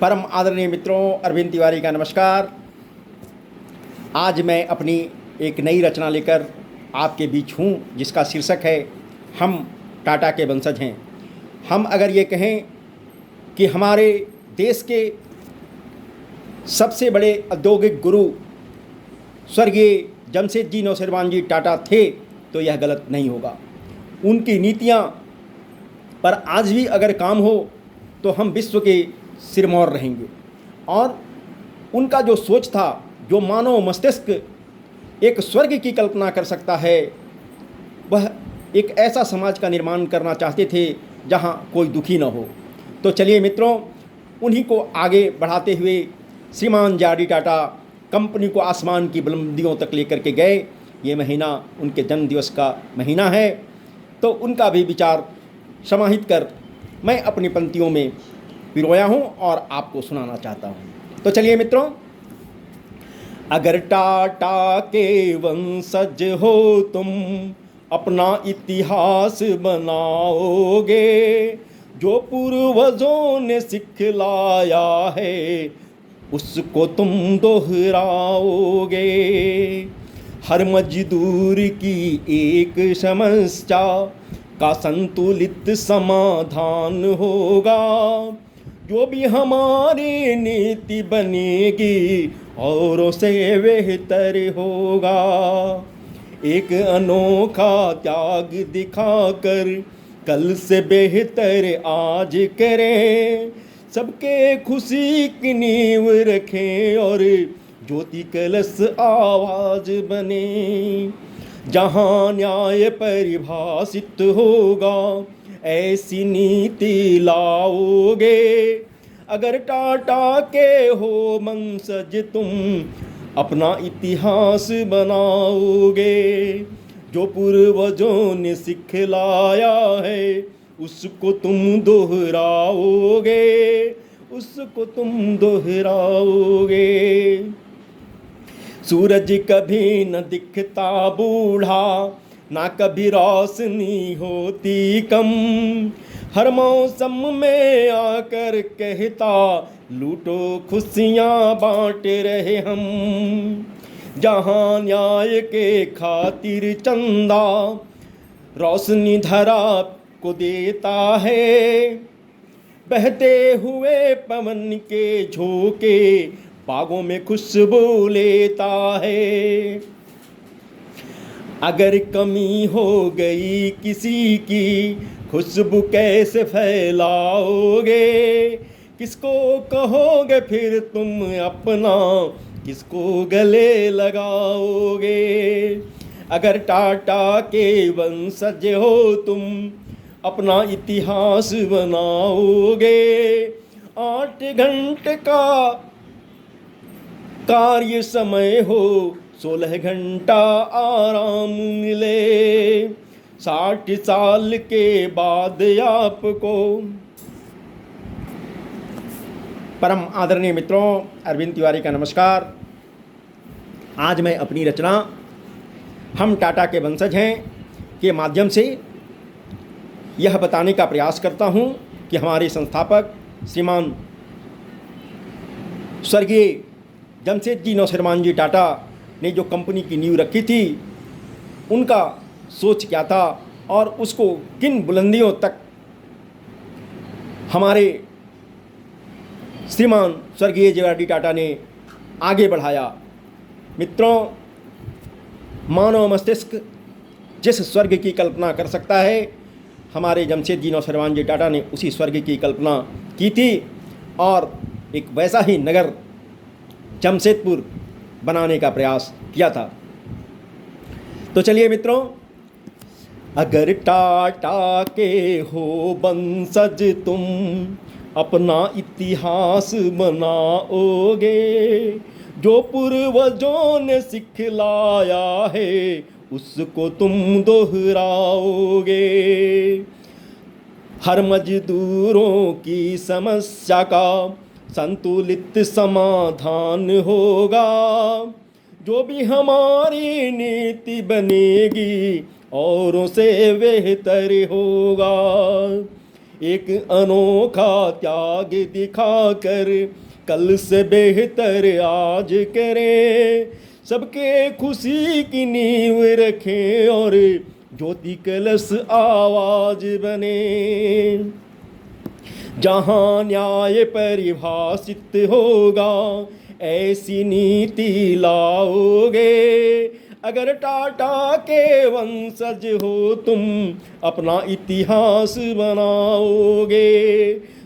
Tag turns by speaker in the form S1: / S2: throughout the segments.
S1: परम आदरणीय मित्रों, अरविंद तिवारी का नमस्कार। आज मैं अपनी एक नई रचना लेकर आपके बीच हूँ, जिसका शीर्षक है हम टाटा के वंशज हैं। हम अगर ये कहें कि हमारे देश के सबसे बड़े औद्योगिक गुरु स्वर्गीय जमशेदजी नौसेरवान जी टाटा थे, तो यह गलत नहीं होगा। उनकी नीतियाँ पर आज भी अगर काम हो तो हम विश्व के सिरमौर रहेंगे। और उनका जो सोच था, जो मानव मस्तिष्क एक स्वर्ग की कल्पना कर सकता है, वह एक ऐसा समाज का निर्माण करना चाहते थे जहां कोई दुखी न हो। तो चलिए मित्रों, उन्हीं को आगे बढ़ाते हुए श्रीमान जे.आर.डी. टाटा कंपनी को आसमान की बुलंदियों तक लेकर के गए। ये महीना उनके जन्मदिवस का महीना है, तो उनका भी विचार समाहित कर मैं अपनी पंक्तियों में पिरोया हूँ और आपको सुनाना चाहता हूँ। तो चलिए मित्रों, अगर टाटा के वंशज हो तुम, अपना इतिहास बनाओगे, जो पूर्वजों ने सिखलाया है उसको तुम दोहराओगे। हर मजदूर की एक समस्या का संतुलित समाधान होगा, जो भी हमारी नीति बनेगी औरों से बेहतर होगा। एक अनोखा त्याग दिखाकर कल से बेहतर आज करें, सबके खुशी की नींव रखें और ज्योति कलश आवाज बने। जहाँ न्याय परिभाषित होगा ऐसी नीति लाओगे, अगर टाटा के हो वंशज तुम, अपना इतिहास बनाओगे। जो पूर्वजों ने सिखलाया है उसको तुम दोहराओगे, उसको तुम दोहराओगे। सूरज कभी न दिखता बूढ़ा, ना कभी रोशनी होती कम, हर मौसम में आकर कहता लूटो खुशियाँ बांट रहे हम। जहाँ न्याय के खातिर चंदा रोशनी धरा को देता है, बहते हुए पवन के झोंके बागों में खुशबू लेता है। अगर कमी हो गई किसी की, खुशबू कैसे फैलाओगे, किसको कहोगे फिर तुम अपना, किसको गले लगाओगे। अगर टाटा के वंशज हो तुम, अपना इतिहास बनाओगे। 8 घंटे का कार्य समय हो, 16 घंटा आराम मिले, 60 साल के बाद आपको। परम आदरणीय मित्रों, अरविंद तिवारी का नमस्कार। आज मैं अपनी रचना हम टाटा के वंशज हैं के माध्यम से यह बताने का प्रयास करता हूं कि हमारे संस्थापक श्रीमान स्वर्गीय जमशेदजी नौसेरवान जी टाटा ने जो कंपनी की नींव रखी थी, उनका सोच क्या था और उसको किन बुलंदियों तक हमारे श्रीमान स्वर्गीय जे.आर.डी. टाटा ने आगे बढ़ाया। मित्रों, मानव मस्तिष्क जिस स्वर्ग की कल्पना कर सकता है, हमारे जमशेदजी नौसेरवान जी टाटा ने उसी स्वर्ग की कल्पना की थी और एक वैसा ही नगर जमशेदपुर बनाने का प्रयास किया था। तो चलिए मित्रों, अगर टाटा के हो वंशज तुम, अपना इतिहास बनाओगे। जो पूर्वजों ने सिखलाया है उसको तुम दोहराओगे। हर मजदूरों की समस्या का संतुलित समाधान होगा, जो भी हमारी नीति बनेगी औरों से बेहतर होगा। एक अनोखा त्याग दिखाकर कल से बेहतर आज करें, सबके खुशी की नींव रखें और ज्योति कलश आवाज बने। जहाँ न्याय परिभाषित होगा ऐसी नीति लाओगे, अगर टाटा के वंशज हो तुम अपना इतिहास बनाओगे।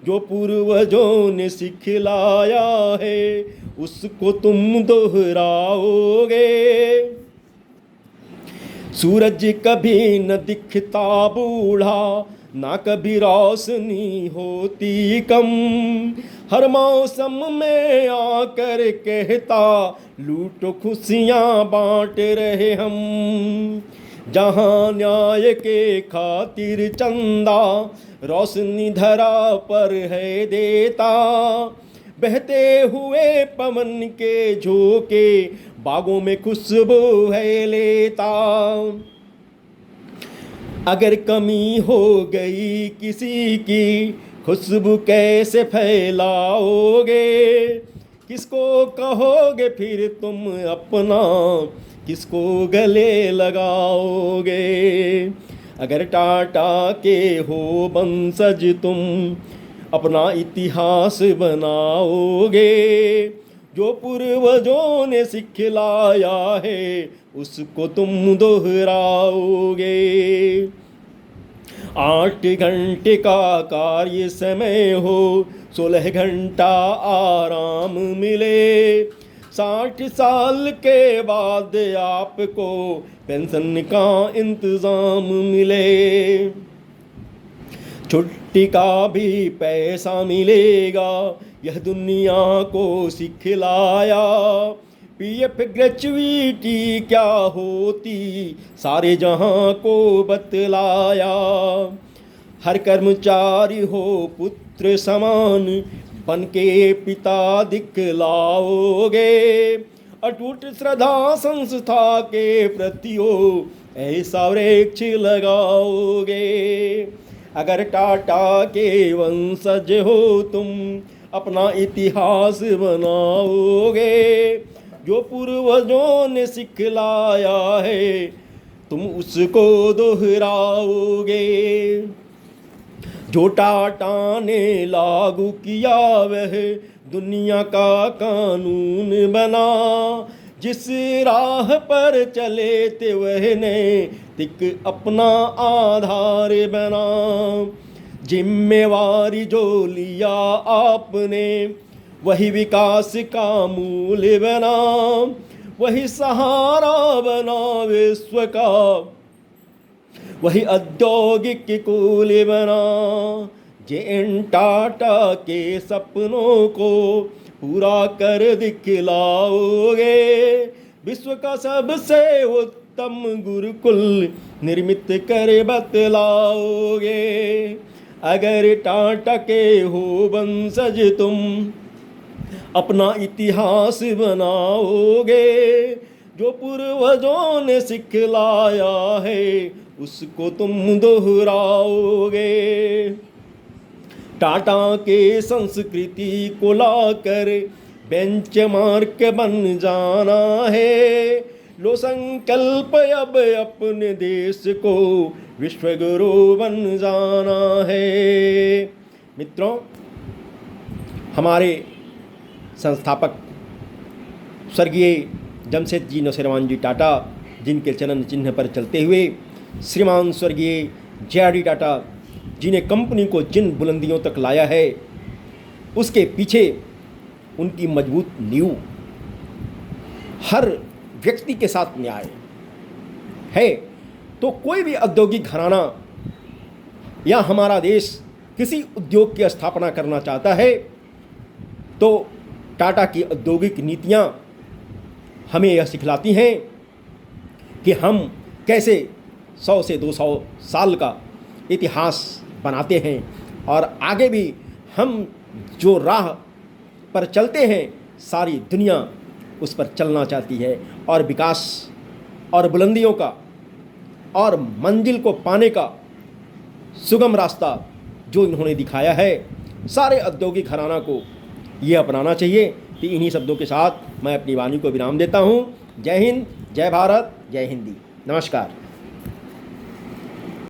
S1: जो पूर्वजों ने सिखलाया है उसको तुम दोहराओगे। सूरज कभी न दिखता बूढ़ा, ना कभी रोशनी होती कम, हर मौसम में आकर कहता लूटो खुशियाँ बांट रहे हम। जहाँ न्याय के खातिर चंदा रोशनी धरा पर है देता, बहते हुए पवन के झोंके बागों में खुशबू है लेता। अगर कमी हो गई किसी की खुशबू कैसे फैलाओगे, किसको कहोगे फिर तुम अपना, किसको गले लगाओगे। अगर टाटा के हो वंशज तुम अपना इतिहास बनाओगे। जो पूर्वजों ने सिखलाया है उसको तुम दोहराओगे। 8 घंटे का कार्य समय हो, 16 घंटा आराम मिले, 60 साल के बाद आपको पेंशन का इंतजाम मिले। छुट्टी का भी पैसा मिलेगा, यह दुनिया को सिखलाया। पीएफ ग्रेचुइटी क्या होती सारे जहां को बतलाया। हर कर्मचारी हो पुत्र समान, बन के पिता दिखलाओगे। अटूट श्रद्धा संस्था के प्रति हो ऐसा वृक्ष लगाओगे। अगर टाटा के वंशज हो तुम अपना इतिहास बनाओगे। जो पूर्वजों ने सिखलाया है तुम उसको दोहराओगे। जो टाटा ने लागू किया वह दुनिया का कानून बना। जिस राह पर चले थे वह नैतिक अपना आधार बना। जिम्मेवारी जो लिया आपने वही विकास का मूल बना। वही सहारा बना विश्व का, वही औद्योगिक कुल बना। जे.एन. टाटा के सपनों को पूरा कर दिखलाओगे। विश्व का सबसे उत्तम गुरुकुल निर्मित कर बतलाओगे। अगर टाटा के हो वंशज तुम अपना इतिहास बनाओगे। जो पूर्वजों ने सिखलाया है उसको तुम दोहराओगे। टाटा के संस्कृति को लाकर बेंचमार्क बन जाना है। लो संकल्प अब अपने देश को विश्व गुरु बन जाना है। मित्रों, हमारे संस्थापक स्वर्गीय जमशेदजी नौसेरवान जी टाटा, जिनके चरण चिन्ह पर चलते हुए श्रीमान स्वर्गीय जे.आर.डी. टाटा जी ने कंपनी को जिन बुलंदियों तक लाया है, उसके पीछे उनकी मजबूत नींव, हर व्यक्ति के साथ न्याय है। तो कोई भी औद्योगिक घराना या हमारा देश किसी उद्योग की स्थापना करना चाहता है तो टाटा की औद्योगिक नीतियाँ हमें यह सिखलाती हैं कि हम कैसे 100 से 200 साल का इतिहास बनाते हैं और आगे भी हम जो राह पर चलते हैं सारी दुनिया उस पर चलना चाहती है और विकास और बुलंदियों का और मंजिल को पाने का सुगम रास्ता जो इन्होंने दिखाया है, सारे औद्योगिक घराना को ये अपनाना चाहिए। तो इन्हीं शब्दों के साथ मैं अपनी वाणी को विराम देता हूँ। जय हिंद, जय भारत, जय हिंदी। नमस्कार।